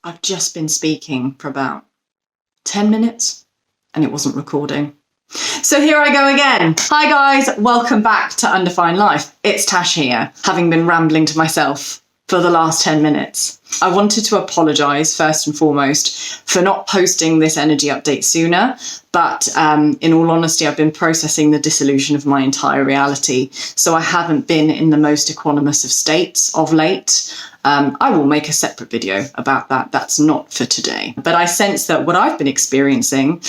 I've just been speaking for about 10 minutes and it wasn't recording. So here I go again. Hi guys, welcome back to Undefined Life. It's Tash here, having been rambling to myself for the last 10 minutes. I wanted to apologise first and foremost for not posting this energy update sooner, but in all honesty, I've been processing the dissolution of my entire reality. So I haven't been in the most equanimous of states of late. I will make a separate video about that. That's not for today. But I sense that what I've been experiencing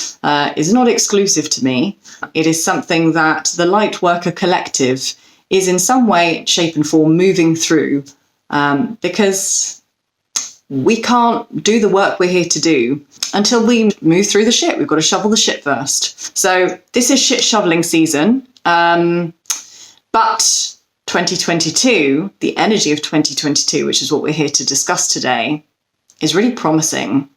is not exclusive to me. It is something that the Lightworker collective is in some way, shape and form moving through, because we can't do the work we're here to do until we move through the shit. We've got to shovel the shit first. So this is shit shoveling season. But 2022, the energy of 2022, which is what we're here to discuss today, is really promising.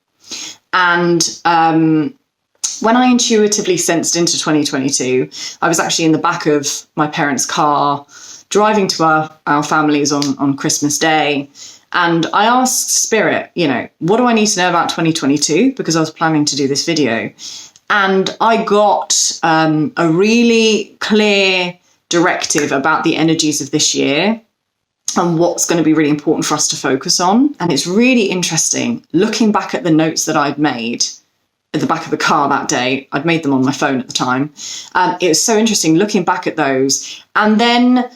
And when I intuitively sensed into 2022, I was actually in the back of my parents' car, driving to our families on Christmas Day. And I asked Spirit, what do I need to know about 2022? Because I was planning to do this video. And I got a really clear directive about the energies of this year and what's going to be really important for us to focus on. And it's really interesting looking back at the notes that I'd made at the back of the car that day. I'd made them on my phone at the time. It was so interesting looking back at those and then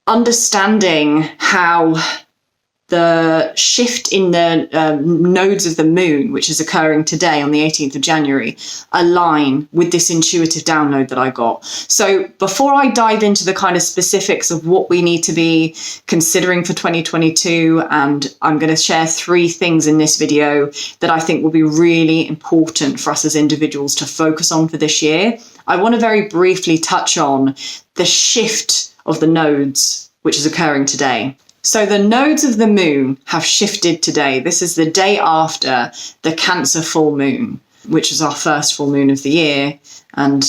understanding how the shift in the nodes of the moon, which is occurring today on the 18th of January, align with this intuitive download that I got. So before I dive into the kind of specifics of what we need to be considering for 2022, and I'm going to share 3 things in this video that I think will be really important for us as individuals to focus on for this year, I want to very briefly touch on the shift of the nodes, which is occurring today. So the nodes of the moon have shifted today. This is the day after the Cancer full moon, which is our first full moon of the year and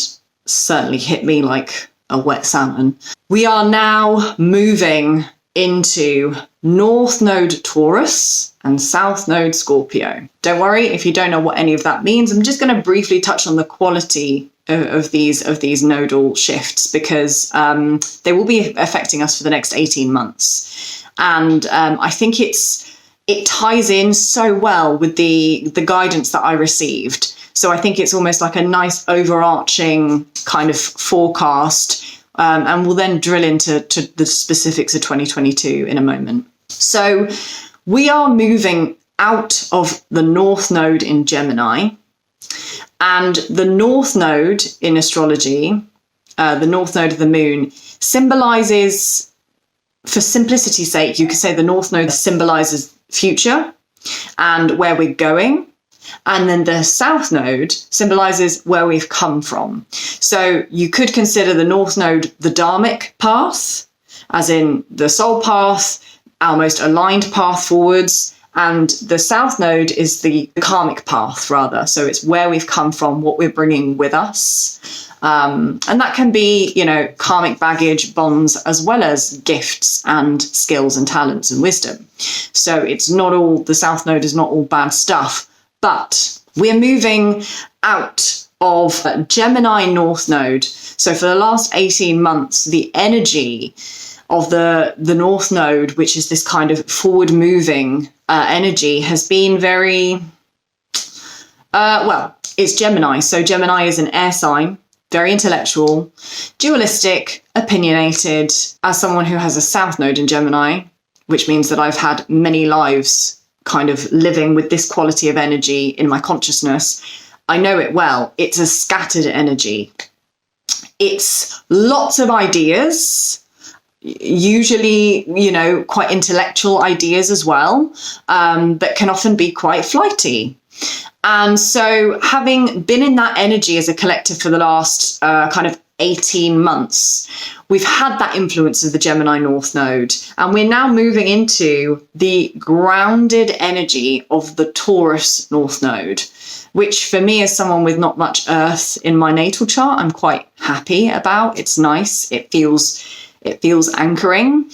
certainly hit me like a wet salmon. We are now moving into North Node Taurus and South Node Scorpio. Don't worry if you don't know what any of that means. I'm just going to briefly touch on the quality of these nodal shifts because they will be affecting us for the next 18 months. And I think it ties in so well with the guidance that I received. So I think it's almost like a nice overarching kind of forecast. And we'll then drill into the specifics of 2022 in a moment. So we are moving out of the North Node in Gemini. And the North Node in astrology, the North Node of the moon, symbolizes, for simplicity's sake, you could say the North Node symbolizes future and where we're going. And then the South Node symbolizes where we've come from. So you could consider the North Node the dharmic path, as in the soul path, our most aligned path forwards. And the South Node is the karmic path, rather. So it's where we've come from, what we're bringing with us. And that can be, karmic baggage, bonds, as well as gifts and skills and talents and wisdom. So the South Node is not all bad stuff. But we're moving out of Gemini North Node. So for the last 18 months, the energy of the North Node, which is this kind of forward moving energy, has been very, it's Gemini. So Gemini is an air sign, very intellectual, dualistic, opinionated. As someone who has a South Node in Gemini, which means that I've had many lives kind of living with this quality of energy in my consciousness, I know it well. It's a scattered energy. It's lots of ideas, usually, quite intellectual ideas as well, but can often be quite flighty. And so having been in that energy as a collective for the last kind of 18 months, we've had that influence of the Gemini North Node, and we're now moving into the grounded energy of the Taurus North Node, which for me, as someone with not much earth in my natal chart, I'm quite happy about. It's nice. It feels anchoring.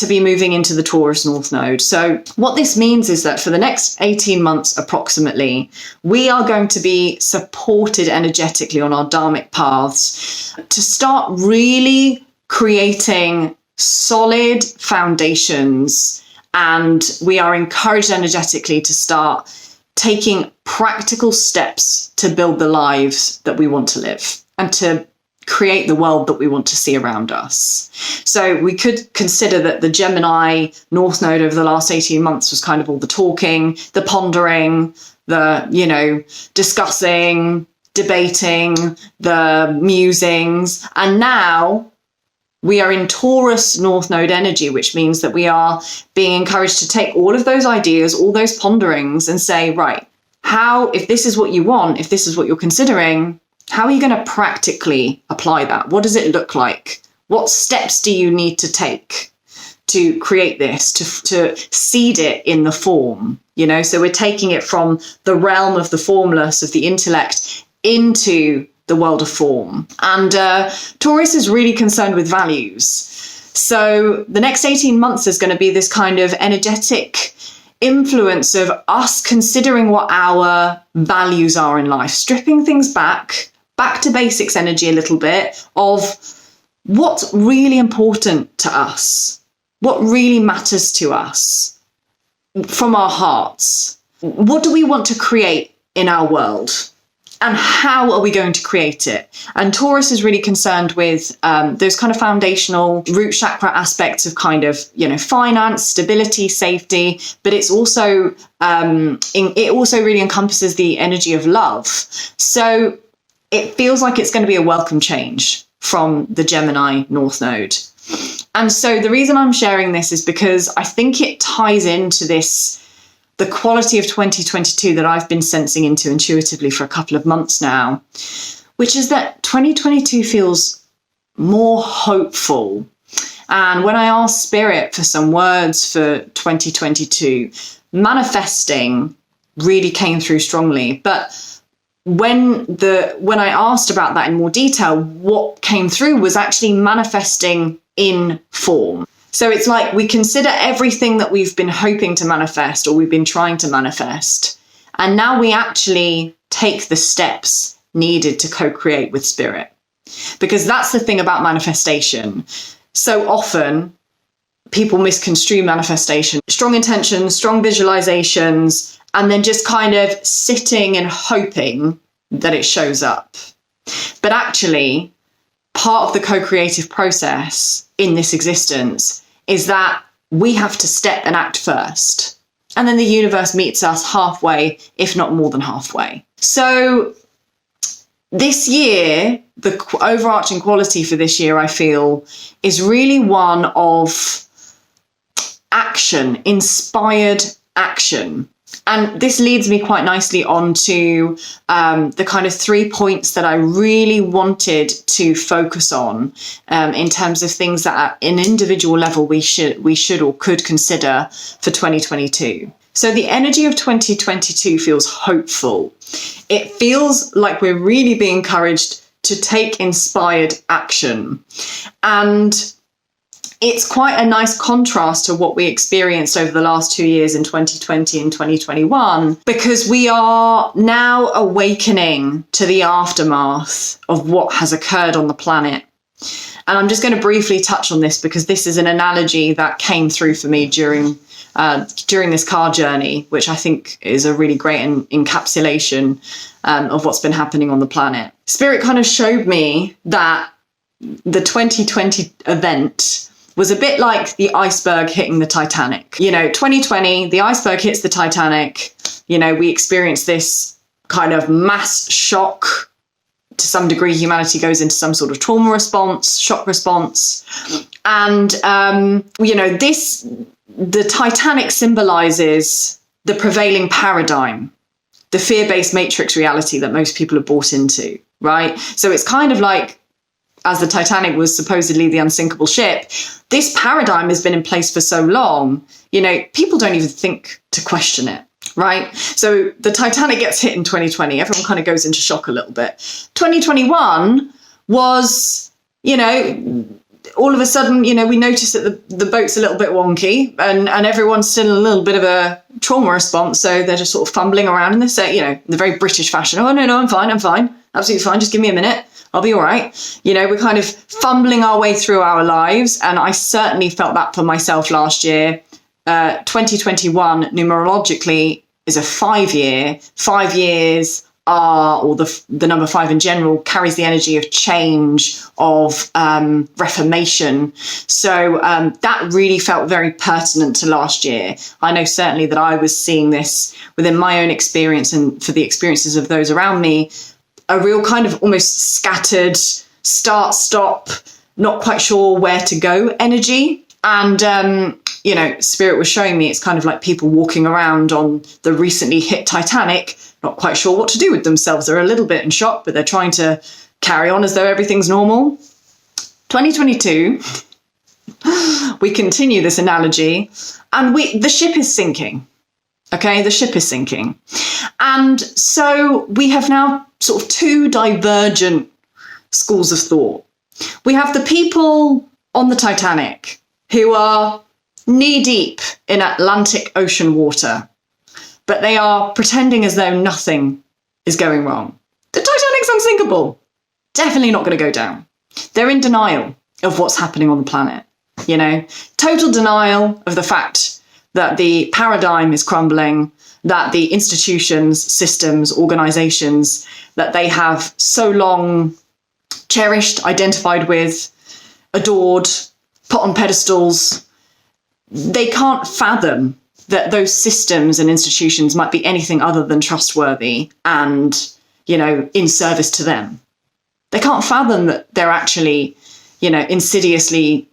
to be moving into the Taurus North Node. So what this means is that for the next 18 months approximately, we are going to be supported energetically on our dharmic paths to start really creating solid foundations. And we are encouraged energetically to start taking practical steps to build the lives that we want to live and to create the world that we want to see around us. So we could consider that the Gemini North Node over the last 18 months was kind of all the talking, the pondering, the, discussing, debating, the musings. And now we are in Taurus North Node energy, which means that we are being encouraged to take all of those ideas, all those ponderings and say, right, if this is what you want, if this is what you're considering, how are you going to practically apply that? What does it look like? What steps do you need to take to create this, to seed it in the form? So we're taking it from the realm of the formless, of the intellect, into the world of form. And Taurus is really concerned with values. So the next 18 months is going to be this kind of energetic influence of us considering what our values are in life, stripping things back to basics energy a little bit of what's really important to us, what really matters to us from our hearts. What do we want to create in our world? And how are we going to create it? And Taurus is really concerned with those kind of foundational root chakra aspects of kind of, finance, stability, safety, but it's also, it also really encompasses the energy of love. So it feels like it's going to be a welcome change from the Gemini North Node. And so the reason I'm sharing this is because I think it ties into the quality of 2022 that I've been sensing into intuitively for a couple of months now, which is that 2022 feels more hopeful. And when I asked Spirit for some words for 2022, manifesting really came through strongly. But when I asked about that in more detail, what came through was actually manifesting in form. So it's like we consider everything that we've been hoping to manifest or we've been trying to manifest. And now we actually take the steps needed to co-create with Spirit. Because that's the thing about manifestation. So often people misconstrue manifestation. Strong intentions, strong visualizations, and then just kind of sitting and hoping that it shows up. But actually, part of the co-creative process in this existence is that we have to step and act first. And then the universe meets us halfway, if not more than halfway. So this year, the overarching quality for this year, I feel, is really one of action, inspired action. And this leads me quite nicely on to the kind of 3 points that I really wanted to focus on in terms of things that at an individual level we should or could consider for 2022. So the energy of 2022 feels hopeful. It feels like we're really being encouraged to take inspired action. And it's quite a nice contrast to what we experienced over the last 2 years in 2020 and 2021, because we are now awakening to the aftermath of what has occurred on the planet. And I'm just going to briefly touch on this because this is an analogy that came through for me during this car journey, which I think is a really great encapsulation of what's been happening on the planet. Spirit kind of showed me that the 2020 event was a bit like the iceberg hitting the Titanic. 2020, the iceberg hits the Titanic. We experienced this kind of mass shock. To some degree, humanity goes into some sort of trauma response, shock response. And, the Titanic symbolizes the prevailing paradigm, the fear-based matrix reality that most people are bought into, right? So it's kind of like, as the Titanic was supposedly the unsinkable ship, this paradigm has been in place for so long, people don't even think to question it, right? So the Titanic gets hit in 2020. Everyone kind of goes into shock a little bit. 2021 was, all of a sudden, we notice that the boat's a little bit wonky and everyone's still in a little bit of a trauma response. So they're just sort of fumbling around in this, in the very British fashion. Oh, no, I'm fine. Absolutely fine. Just give me a minute. I'll be all right. We're kind of fumbling our way through our lives. And I certainly felt that for myself last year. 2021 numerologically is a 5 year. 5 years are, or the number 5 in general, carries the energy of change, of reformation. So that really felt very pertinent to last year. I know certainly that I was seeing this within my own experience and for the experiences of those around me, a real kind of almost scattered, start, stop, not quite sure where to go energy. And, Spirit was showing me it's kind of like people walking around on the recently hit Titanic, not quite sure what to do with themselves. They're a little bit in shock, but they're trying to carry on as though everything's normal. 2022, we continue this analogy, and the ship is sinking. Okay, the ship is sinking. And so we have now sort of 2 divergent schools of thought. We have the people on the Titanic who are knee deep in Atlantic Ocean water, but they are pretending as though nothing is going wrong. The Titanic's unsinkable. Definitely not going to go down. They're in denial of what's happening on the planet. Total denial of the fact that the paradigm is crumbling, that the institutions, systems, organizations that they have so long cherished, identified with, adored, put on pedestals, they can't fathom that those systems and institutions might be anything other than trustworthy and, in service to them. They can't fathom that they're actually, insidiously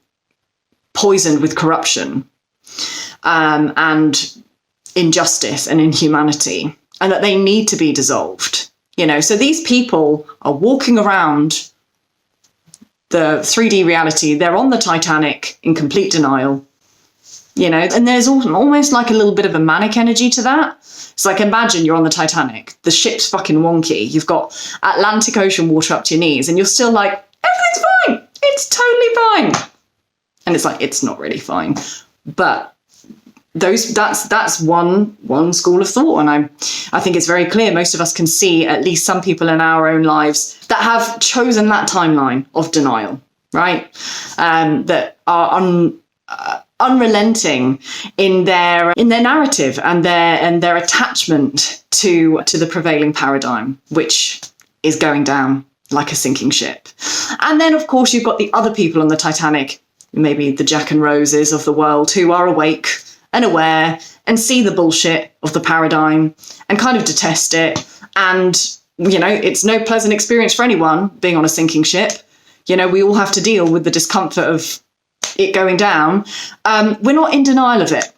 poisoned with corruption and injustice and inhumanity, and that they need to be dissolved. So these people are walking around the 3D reality. They're on the Titanic in complete denial. And there's almost like a little bit of a manic energy to that. It's like, imagine you're on the Titanic, the ship's fucking wonky, you've got Atlantic Ocean water up to your knees, and you're still like, everything's fine, it's totally fine. And it's like, it's not really fine. But that's one school of thought. And I think it's very clear most of us can see at least some people in our own lives that have chosen that timeline of denial, right? That are unrelenting in their narrative and their attachment to the prevailing paradigm, which is going down like a sinking ship. And then, of course, you've got the other people on the Titanic, maybe the Jack and Roses of the world, who are awake and aware and see the bullshit of the paradigm and kind of detest it. And, it's no pleasant experience for anyone being on a sinking ship. We all have to deal with the discomfort of it going down. We're not in denial of it,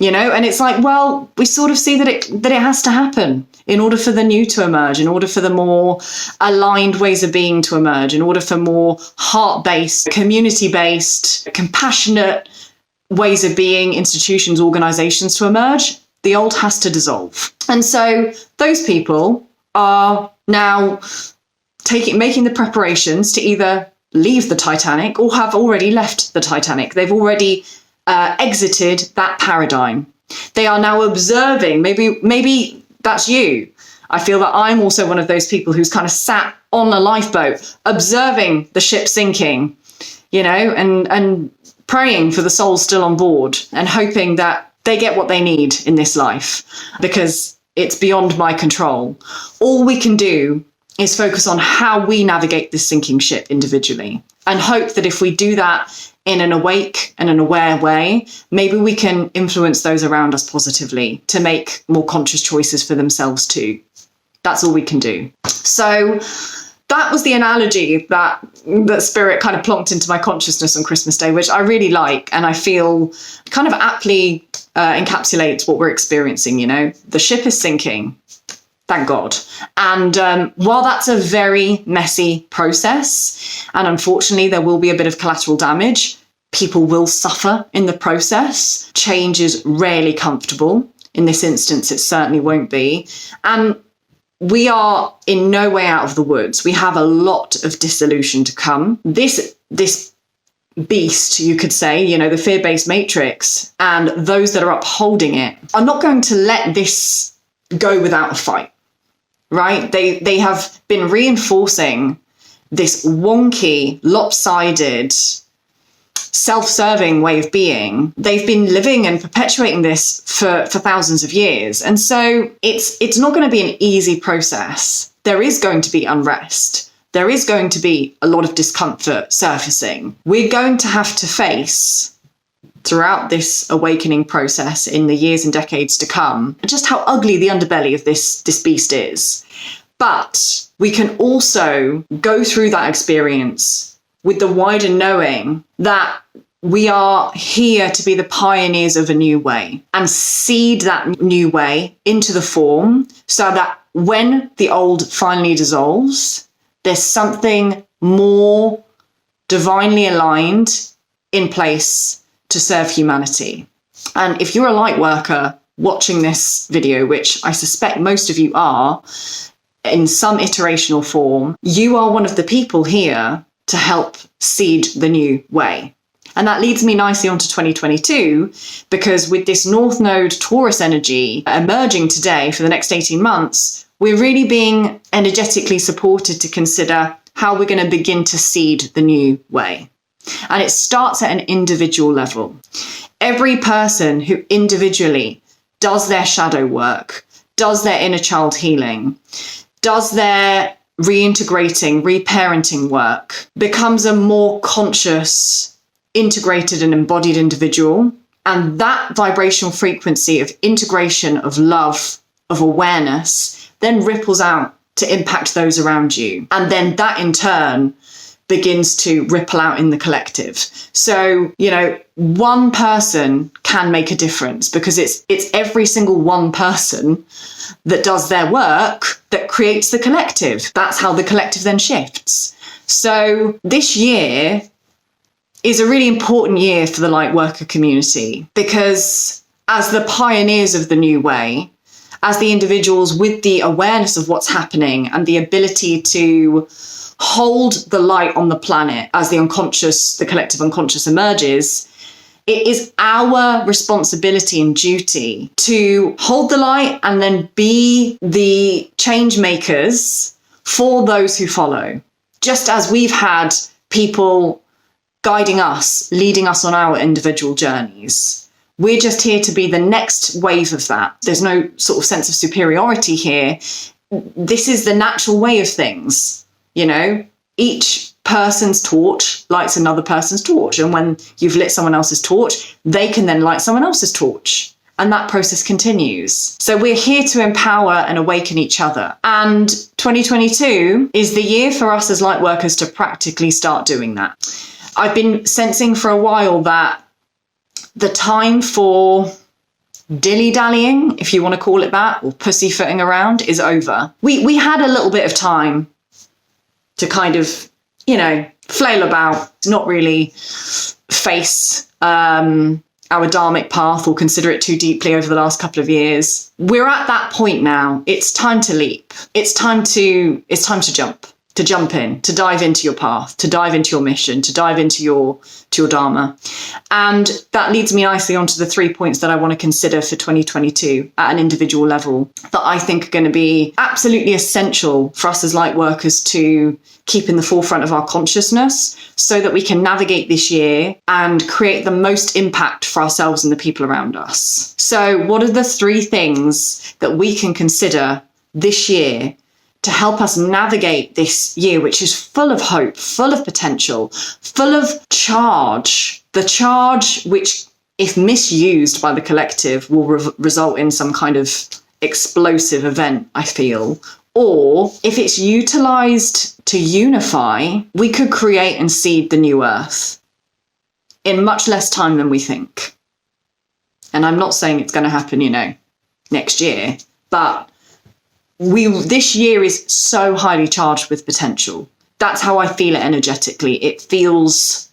and it's like, well, we sort of see that it has to happen in order for the new to emerge, in order for the more aligned ways of being to emerge, in order for more heart-based, community-based, compassionate ways of being, institutions, organizations to emerge. The old has to dissolve. And so those people are now making the preparations to either leave the Titanic or have already left the Titanic. They've already exited that paradigm. They are now observing, maybe that's you. I feel that I'm also one of those people who's kind of sat on a lifeboat, observing the ship sinking, and praying for the souls still on board and hoping that they get what they need in this life, because it's beyond my control. All we can do is focus on how we navigate this sinking ship individually, and hope that if we do that in an awake and an aware way, maybe we can influence those around us positively to make more conscious choices for themselves too. That's all we can do. So that was the analogy that Spirit kind of plonked into my consciousness on Christmas Day, which I really like, and I feel kind of aptly encapsulates what we're experiencing. The ship is sinking. Thank God. And while that's a very messy process, and unfortunately there will be a bit of collateral damage, people will suffer in the process. Change is rarely comfortable. In this instance, it certainly won't be. And we are in no way out of the woods. We have a lot of dissolution to come. This beast, you could say, the fear-based matrix, and those that are upholding it are not going to let this go without a fight, right? They have been reinforcing this wonky, lopsided, self-serving way of being. They've been living and perpetuating this for thousands of years. And so it's not going to be an easy process. There is going to be unrest. There is going to be a lot of discomfort surfacing. We're going to have to face, throughout this awakening process in the years and decades to come, just how ugly the underbelly of this beast is. But we can also go through that experience with the wider knowing that we are here to be the pioneers of a new way and seed that new way into the form so that when the old finally dissolves, there's something more divinely aligned in place to serve humanity. And if you're a light worker watching this video, which I suspect most of you are, in some iterational form, you are one of the people here to help seed the new way. And that leads me nicely onto 2022, because with this North Node Taurus energy emerging today for the next 18 months, we're really being energetically supported to consider how we're going to begin to seed the new way. And it starts at an individual level. Every person who individually does their shadow work, does their inner child healing, does their reintegrating, reparenting work, becomes a more conscious, integrated and embodied individual. And that vibrational frequency of integration, of love, of awareness, then ripples out to impact those around you. And then that in turn begins to ripple out in the collective. So, one person can make a difference, because it's every single one person that does their work that creates the collective. That's how the collective then shifts. So this year is a really important year for the light worker community, because as the pioneers of the new way, as the individuals with the awareness of what's happening and the ability to hold the light on the planet as the unconscious, the collective unconscious emerges, it is our responsibility and duty to hold the light and then be the change makers for those who follow. Just as we've had people guiding us, leading us on our individual journeys, we're just here to be the next wave of that. There's no sort of sense of superiority here. This is the natural way of things. Each person's torch lights another person's torch. And when you've lit someone else's torch, they can then light someone else's torch. And that process continues. So we're here to empower and awaken each other. And 2022 is the year for us as light workers to practically start doing that. I've been sensing for a while that the time for dilly-dallying, if you want to call it that, or pussyfooting around, is over. We had a little bit of time to kind of, flail about, not really face our dharmic path or consider it too deeply over the last couple of years. We're at that point now. It's time to leap. It's time to jump in, to dive into your path, to dive into your mission, to dive into your dharma. And that leads me nicely onto the 3 points that I want to consider for 2022 at an individual level that I think are going to be absolutely essential for us as light workers to keep in the forefront of our consciousness so that we can navigate this year and create the most impact for ourselves and the people around us. So what are the 3 things that we can consider this year to help us navigate this year, which is full of hope, full of potential, full of charge, the charge which, if misused by the collective, will result in some kind of explosive event, I feel. Or if it's utilized to unify, we could create and seed the new earth in much less time than we think. And I'm not saying it's going to happen, next year, but this year is so highly charged with potential. That's how I feel it energetically. It feels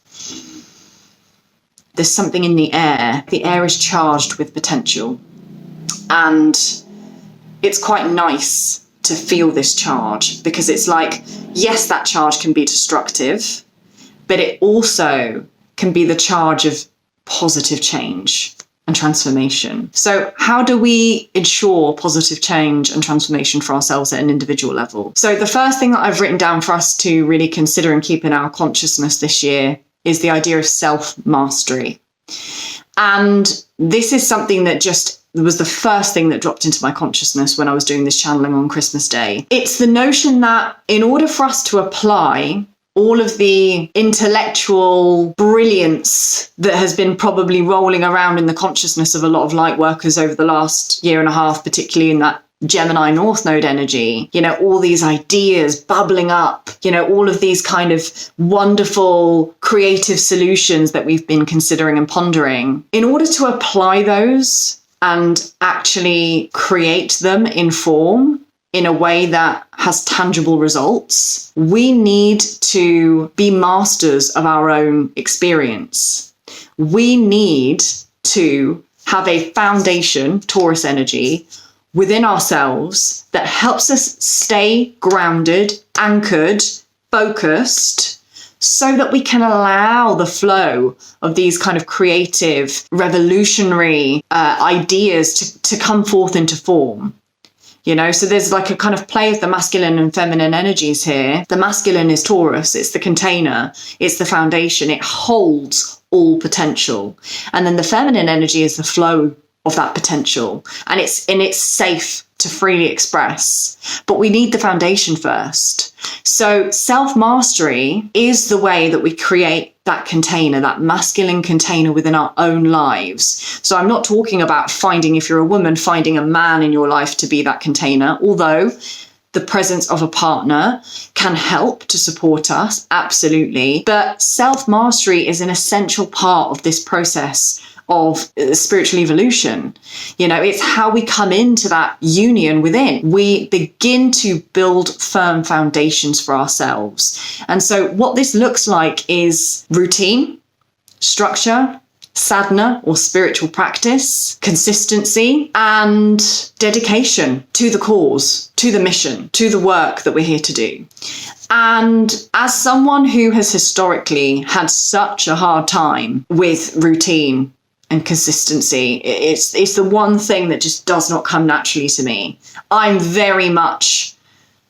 there's something in the air. The air is charged with potential. And it's quite nice to feel this charge, because it's like, yes, that charge can be destructive, but it also can be the charge of positive change and transformation. So how do we ensure positive change and transformation for ourselves at an individual level? So the first thing that I've written down for us to really consider and keep in our consciousness this year is the idea of self-mastery. And this is something that just was the first thing that dropped into my consciousness when I was doing this channeling on Christmas Day. It's the notion that in order for us to apply all of the intellectual brilliance that has been probably rolling around in the consciousness of a lot of light workers over the last year and a half, particularly in that Gemini North Node energy, all these ideas bubbling up, all of these kind of wonderful creative solutions that we've been considering and pondering. In order to apply those and actually create them in form, in a way that has tangible results, we need to be masters of our own experience. We need to have a foundation, Taurus energy, within ourselves that helps us stay grounded, anchored, focused, so that we can allow the flow of these kind of creative, revolutionary ideas to come forth into form. So there's like a kind of play of the masculine and feminine energies here. The masculine is Taurus. It's the container. It's the foundation. It holds all potential. And then the feminine energy is the flow of that potential. And it's safe to freely express. But we need the foundation first. So self-mastery is the way that we create that container, that masculine container within our own lives. So I'm not talking about if you're a woman, finding a man in your life to be that container, although the presence of a partner can help to support us, absolutely. But self-mastery is an essential part of this process of spiritual evolution. It's how we come into that union within. We begin to build firm foundations for ourselves. And so what this looks like is routine, structure, sadhana or spiritual practice, consistency, and dedication to the cause, to the mission, to the work that we're here to do. And as someone who has historically had such a hard time with routine and consistency, it's the one thing that just does not come naturally to me. I'm very much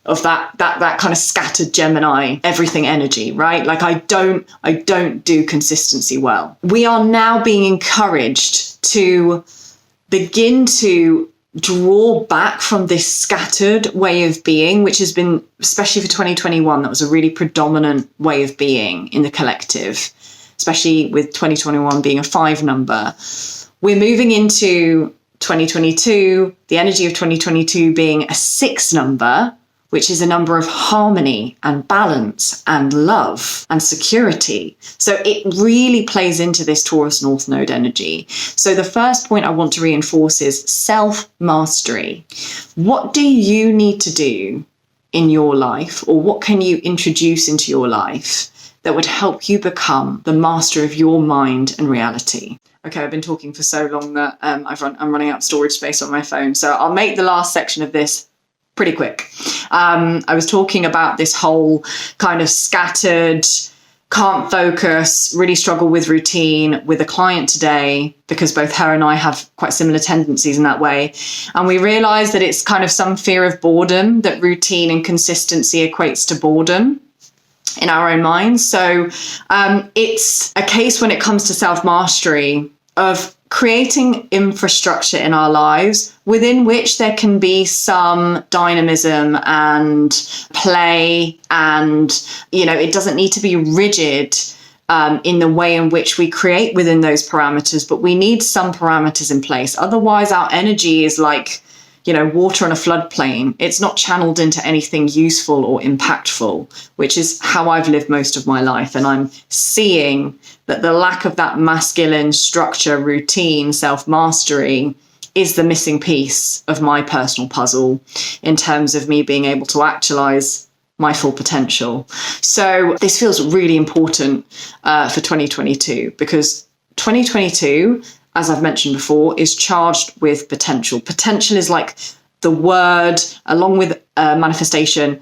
of that kind of scattered Gemini everything energy, right? Like I don't do consistency well. We are now being encouraged to begin to draw back from this scattered way of being, which has been, especially for 2021, that was a really predominant way of being in the collective, especially with 2021 being a 5 number. We're moving into 2022, the energy of 2022 being a 6 number, which is a number of harmony and balance and love and security. So it really plays into this Taurus North Node energy. So the first point I want to reinforce is self-mastery. What do you need to do in your life, or what can you introduce into your life that would help you become the master of your mind and reality? Okay, I've been talking for so long that I'm running out of storage space on my phone. So I'll make the last section of this pretty quick. I was talking about this whole kind of scattered, can't focus, really struggle with routine with a client today, because both her and I have quite similar tendencies in that way. And we realized that it's kind of some fear of boredom, that routine and consistency equates to boredom in our own minds. So it's a case when it comes to self-mastery of creating infrastructure in our lives within which there can be some dynamism and play, and it doesn't need to be rigid in the way in which we create within those parameters, but we need some parameters in place. Otherwise our energy is like water on a floodplain. It's not channeled into anything useful or impactful, which is how I've lived most of my life. And I'm seeing that the lack of that masculine structure, routine, self-mastery is the missing piece of my personal puzzle in terms of me being able to actualize my full potential. So this feels really important for 2022, because 2022, as I've mentioned before, is charged with potential. Potential is like the word, along with manifestation.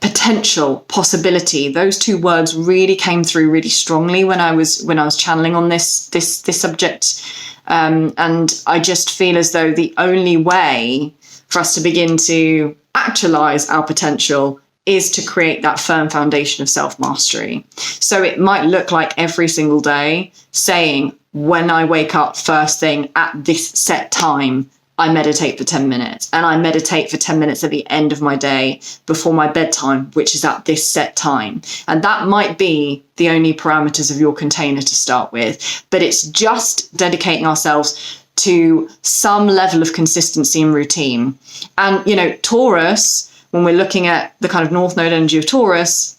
potential, possibility. Those two words really came through really strongly when I was channeling on this subject. And I just feel as though the only way for us to begin to actualize our potential is to create that firm foundation of self-mastery. So it might look like every single day saying, when I wake up first thing at this set time, I meditate for 10 minutes, and I meditate for 10 minutes at the end of my day before my bedtime, which is at this set time. And that might be the only parameters of your container to start with, but it's just dedicating ourselves to some level of consistency and routine. And, you know, Taurus, when we're looking at the kind of North Node energy of Taurus,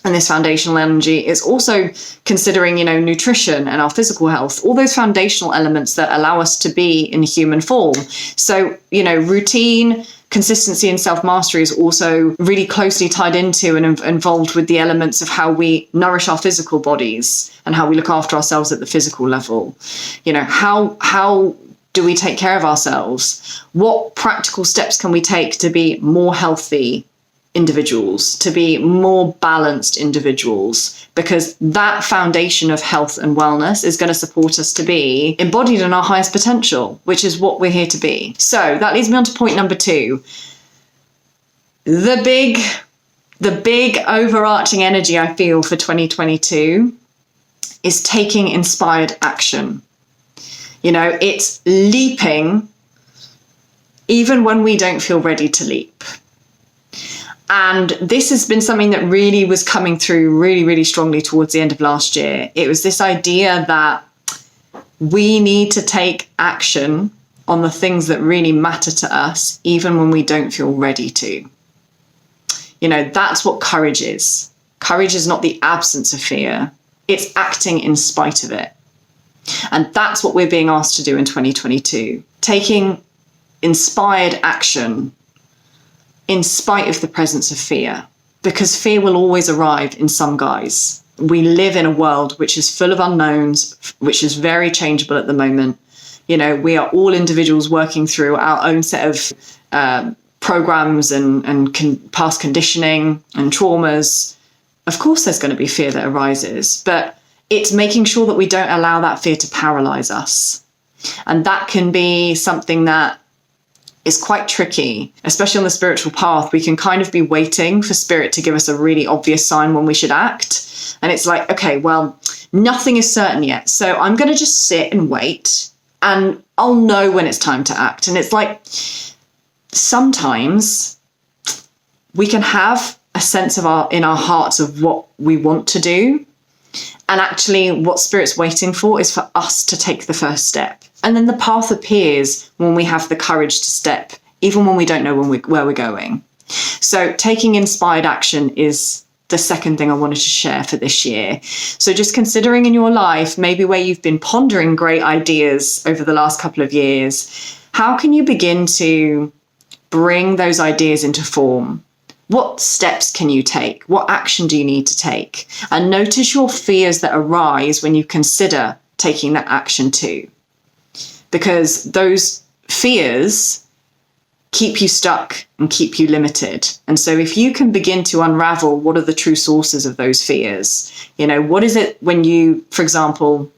and this foundational energy is also considering, you know, nutrition and our physical health, all those foundational elements that allow us to be in human form. So, you know, routine, consistency and self-mastery is also really closely tied into and involved with the elements of how we nourish our physical bodies and how we look after ourselves at the physical level. You know, how do we take care of ourselves? What practical steps can we take to be more healthy individuals, to be more balanced individuals? Because that foundation of health and wellness is going to support us to be embodied in our highest potential, which is what we're here to be. So that leads me on to point number 2. The big overarching energy I feel for 2022 is taking inspired action. You know, it's leaping even when we don't feel ready to leap. And this has been something that really was coming through really, really strongly towards the end of last year. It was this idea that we need to take action on the things that really matter to us, even when we don't feel ready to. You know, that's what courage is. Courage is not the absence of fear. It's acting in spite of it. And that's what we're being asked to do in 2022. Taking inspired action in spite of the presence of fear, because fear will always arrive in some guise. We live in a world which is full of unknowns, which is very changeable at the moment. You know, we are all individuals working through our own set of programs and past conditioning and traumas. Of course, there's going to be fear that arises, but it's making sure that we don't allow that fear to paralyze us. And that can be something that is quite tricky, especially on the spiritual path. We can kind of be waiting for spirit to give us a really obvious sign when we should act. And it's like, okay, well, nothing is certain yet. So I'm going to just sit and wait and I'll know when it's time to act. And it's like, sometimes we can have a sense of in our hearts of what we want to do. And actually what spirit's waiting for is for us to take the first step. And then the path appears when we have the courage to step, even when we don't know where we're going. So taking inspired action is the second thing I wanted to share for this year. So just considering in your life, maybe where you've been pondering great ideas over the last couple of years, how can you begin to bring those ideas into form? What steps can you take? What action do you need to take? And notice your fears that arise when you consider taking that action too. Because those fears keep you stuck and keep you limited. And so if you can begin to unravel what are the true sources of those fears, you know, what is it when you, for example,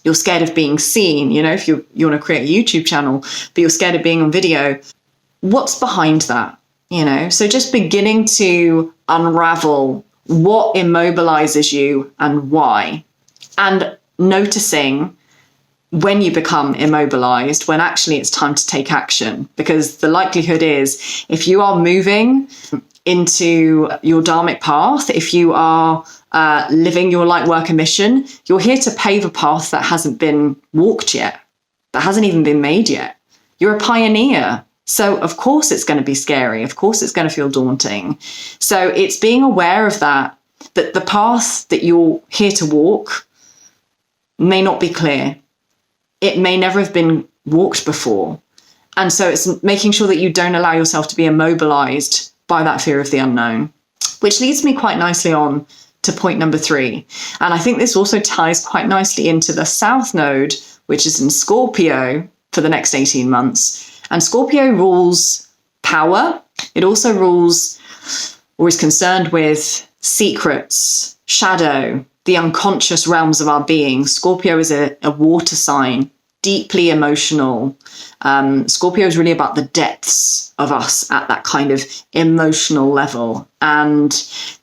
you're scared of being seen, you know, if you want to create a YouTube channel, but you're scared of being on video, what's behind that? You know, so just beginning to unravel what immobilizes you and why, and noticing when you become immobilized, when actually it's time to take action. Because the likelihood is, if you are moving into your dharmic path, if you are living your light worker mission, you're here to pave a path that hasn't been walked yet, that hasn't even been made yet. You're a pioneer. So of course it's going to be scary. Of course it's going to feel daunting. So it's being aware of that the path that you're here to walk may not be clear. It may never have been walked before. And so it's making sure that you don't allow yourself to be immobilized by that fear of the unknown, which leads me quite nicely on to point number 3. And I think this also ties quite nicely into the South Node, which is in Scorpio for the next 18 months. And Scorpio rules power. It also rules or is concerned with secrets, shadow, the unconscious realms of our being. Scorpio is a water sign, deeply emotional. Scorpio is really about the depths of us at that kind of emotional level. And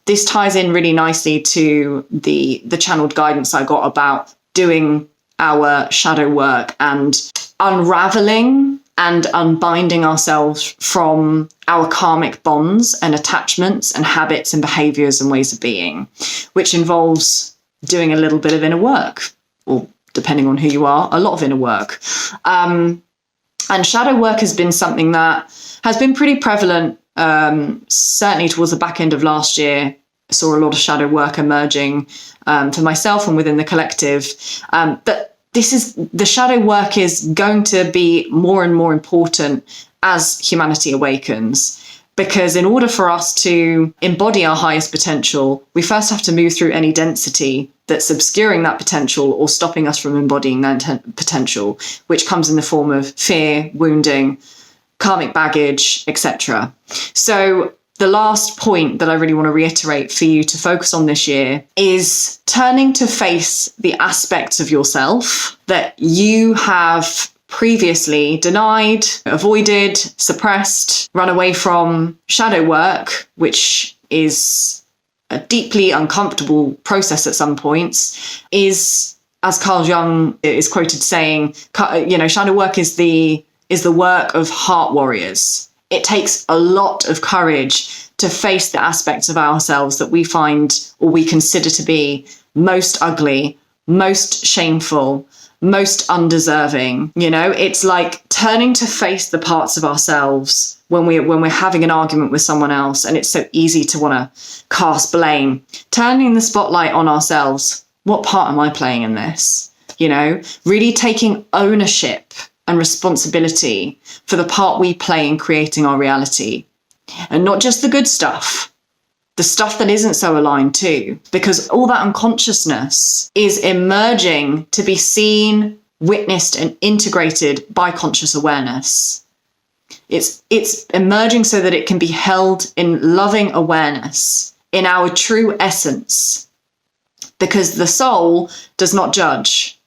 this ties in really nicely to the channeled guidance I got about doing our shadow work and unraveling and unbinding ourselves from our karmic bonds and attachments and habits and behaviors and ways of being, which involves doing a little bit of inner work, or depending on who you are, a lot of inner work. And shadow work has been something that has been pretty prevalent, certainly towards the back end of last year. I saw a lot of shadow work emerging for myself and within the collective. But the shadow work is going to be more and more important as humanity awakens, because in order for us to embody our highest potential, we first have to move through any density that's obscuring that potential or stopping us from embodying that potential, which comes in the form of fear, wounding, karmic baggage, etc. So the last point that I really want to reiterate for you to focus on this year is turning to face the aspects of yourself that you have previously denied, avoided, suppressed, run away from. Shadow work, which is a deeply uncomfortable process at some points, is, as Carl Jung is quoted saying, shadow work is the work of heart warriors. It takes a lot of courage to face the aspects of ourselves that we find or we consider to be most ugly, most shameful, most undeserving. It's like turning to face the parts of ourselves when we're having an argument with someone else, and it's so easy to want to cast blame. Turning the spotlight on ourselves. What part am I playing in this? Really taking ownership and responsibility for the part we play in creating our reality. And not just the good stuff, the stuff that isn't so aligned too, because all that unconsciousness is emerging to be seen, witnessed, and integrated by conscious awareness. It's emerging so that it can be held in loving awareness, in our true essence, because the soul does not judge.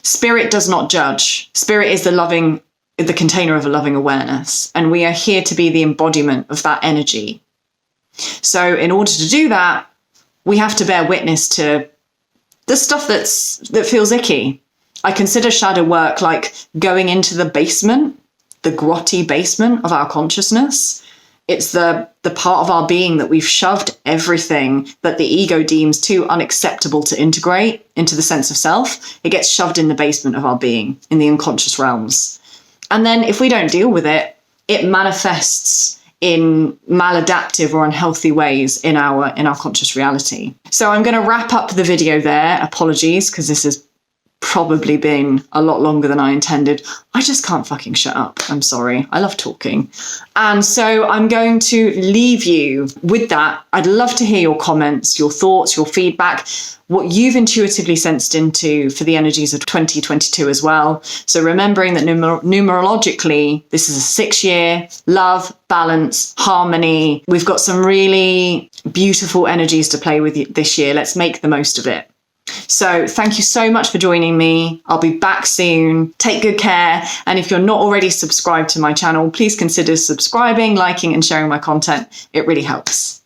Spirit does not judge. Spirit is the container of a loving awareness, and we are here to be the embodiment of that energy. So in order to do that, we have to bear witness to the stuff that feels icky. I consider shadow work like going into the basement, the grotty basement of our consciousness. It's the part of our being that we've shoved everything that the ego deems too unacceptable to integrate into the sense of self. It gets shoved in the basement of our being, in the unconscious realms. And then if we don't deal with it, it manifests in maladaptive or unhealthy ways in our conscious reality. So I'm going to wrap up the video there. Apologies, because this has probably been a lot longer than I intended. I just can't fucking shut up. I'm sorry. I love talking. And so I'm going to leave you with that. I'd love to hear your comments, your thoughts, your feedback, what you've intuitively sensed into for the energies of 2022 as well. So remembering that numerologically, this is a 6-year love, balance, harmony. We've got some really beautiful energies to play with this year. Let's make the most of it. So thank you so much for joining me. I'll be back soon. Take good care. And if you're not already subscribed to my channel, please consider subscribing, liking, and sharing my content. It really helps.